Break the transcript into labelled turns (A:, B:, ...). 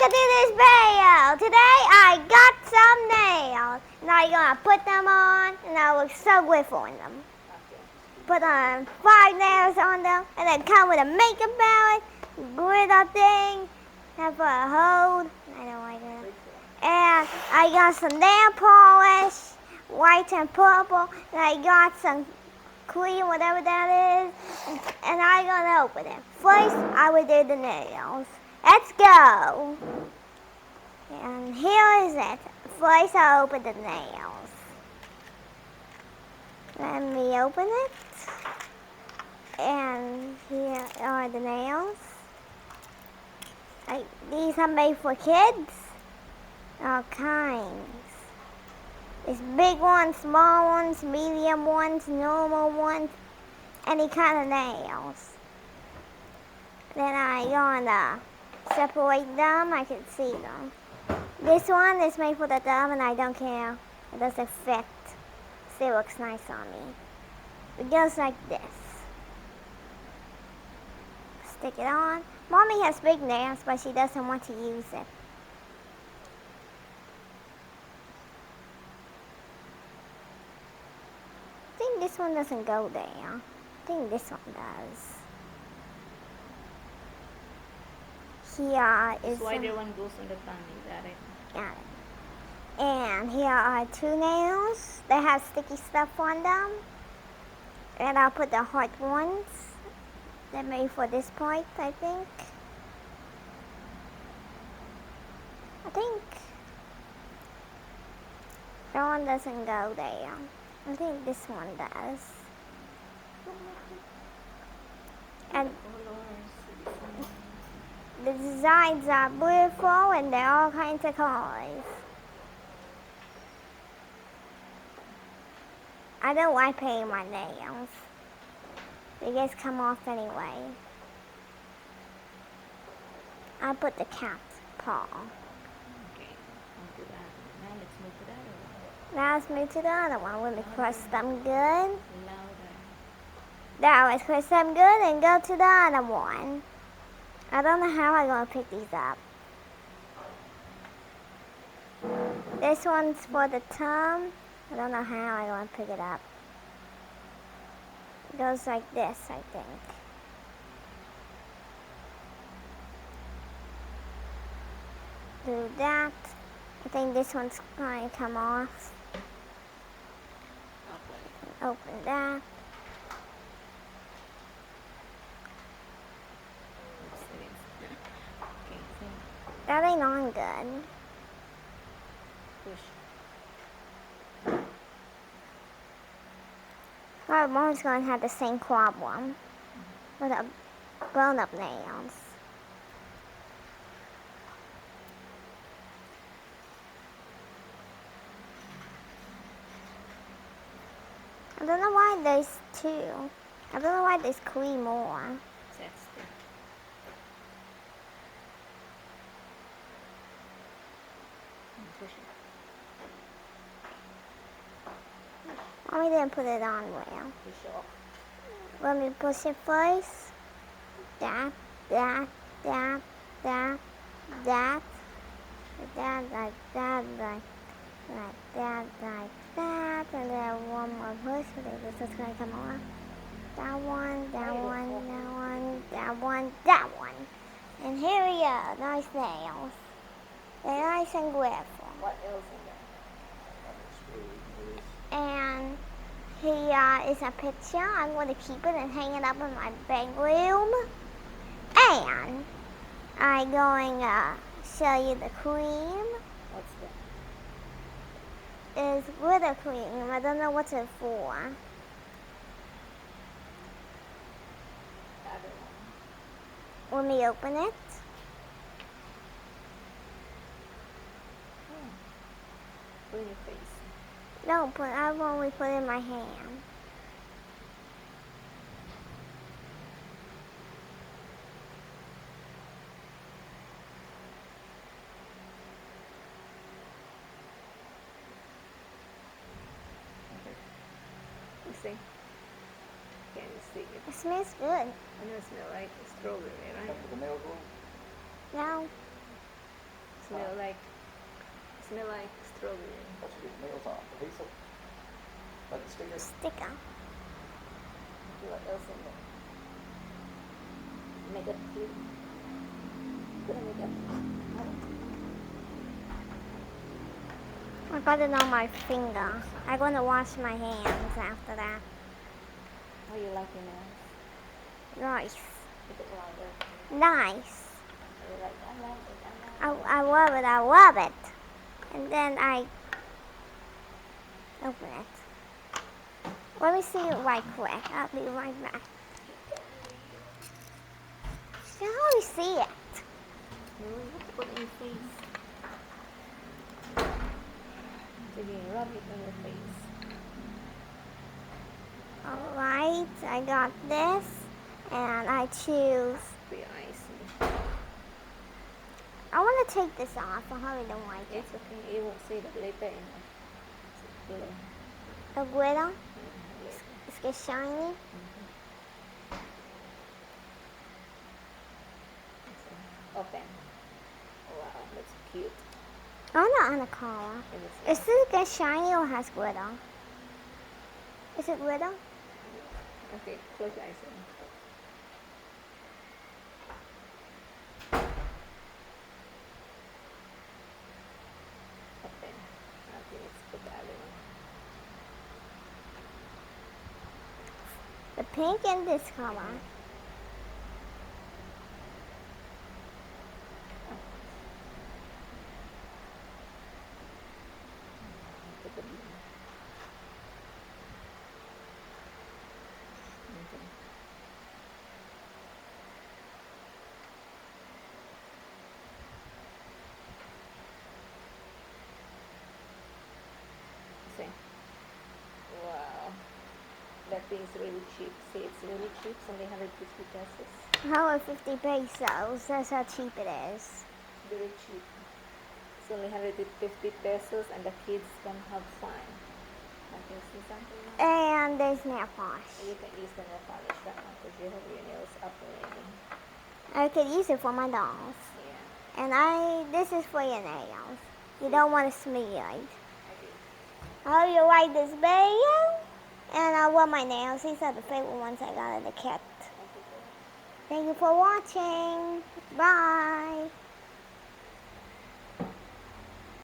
A: welcome to this video. Today I got some nails and I'm gonna put them on and I look so good on them. Put on 5 nails on them and then come with a makeup palette, glitter thing, and put a hold. I don't like it. And I got some nail polish, white and purple, and I got some cream, whatever that is, and I'm gonna open it. First, I will do the nails. Let's go. And here is it. First, I'll open the nails. Let me open it. And here are the nails. These are made for kids. All kinds. There's big ones, small ones, medium ones, normal ones, any kind of nails. Then I'm gonna separate them. I can see them. This one is made for the thumb and I don't care. It doesn't fit. Still looks nice on me. It goes like this. Stick it on. Mommy has big nails, but she doesn't want to use it. I think this one doesn't go there. I think this one does. Here is
B: wider one goes on the thumb, is that it?
A: Got it. And here are 2 nails. They have sticky stuff on them. And I'll put the hard ones. They're made for this part, I think. That one doesn't go there. I think this one does. And the designs are beautiful and they're all kinds of colors. I don't like painting my nails. They just come off anyway. I'll put the cat's paw.
B: Okay, I'll do that. Now let's move to the other one.
A: Now let's move to the other one. Let me crush them good.
B: Louder.
A: Now let's crush them good and go to the other one. I don't know how I'm going to pick these up. This one's for the thumb. I don't know how I'm going to pick it up. It goes like this, I think. Do that. I think this one's going to come off. Open that. That ain't on good.
B: Push.
A: My mom's going to have the same problem with the grown-up nails. I don't know why there's 2. I don't know why there's 3 more.
B: That's the push it.
A: Mommy didn't put it on well.
B: Push off.
A: Let me push it first. That, that, that, that, that, that, like that, like that, like that, and then one more push, so this is gonna come off. That one, that one, that one, that one, that one. And here we go, nice nails. They're nice and beautiful.
B: What else in there?
A: And here is a picture. I'm going to keep it and hang it up in my bedroom. And I'm going to show you the cream.
B: What's that?
A: It's glitter cream. I don't know what's it for.
B: Other one.
A: Let me open it.
B: Put in your face.
A: No, but I've only put it in my hand.
B: You see? Can you see it?
A: It smells good.
B: I know it smells like strawberry, right?
A: No.
B: Smell like strawberry.
C: Als je de nails on, hazel. Like a sticker.
A: Sticker.
B: What else in there? Makeup cute. Put a makeup.
A: I got it on my finger. I'm gonna wash my hands after that.
B: How you like your nails?
A: Nice.
B: Is it longer?
A: Nice.
B: You're like, I love it.
A: I love it. I love it. And then I open it. Let me see it right quick. I'll be right back. You can always see it.
B: No, you have to put it in your face. So you rub it on your face.
A: Alright, I got this. And I choose.
B: Pretty icy.
A: I want to take this off. I really don't like it.
B: It's okay. You won't see the glitter in it. It's glitter.
A: The glitter.
B: Yes.
A: It's get shiny.
B: Open. Wow, that's cute.
A: Oh, not on the collar. Is this get shiny or has glitter? Is it glitter?
B: Okay, close your eyes. Open. Okay, let's put that in.
A: The pink and this color.
B: Put the blue. Okay. See? Wow. That thing is really cheap. See, it's really cheap. It's only 150 pesos.
A: 150 pesos. That's how cheap it is.
B: Very cheap. It's only 150 pesos and the kids can have fun. Okay, see something now?
A: And there's nail polish.
B: You can use the nail polish right now because you have your nails up already.
A: I could use it for my dolls.
B: Yeah.
A: And this is for your nails. You don't want to smear it.
B: Okay.
A: I hope you like this video. And I love my nails. These are the favorite ones I got in the kit. Thank you for watching. Bye.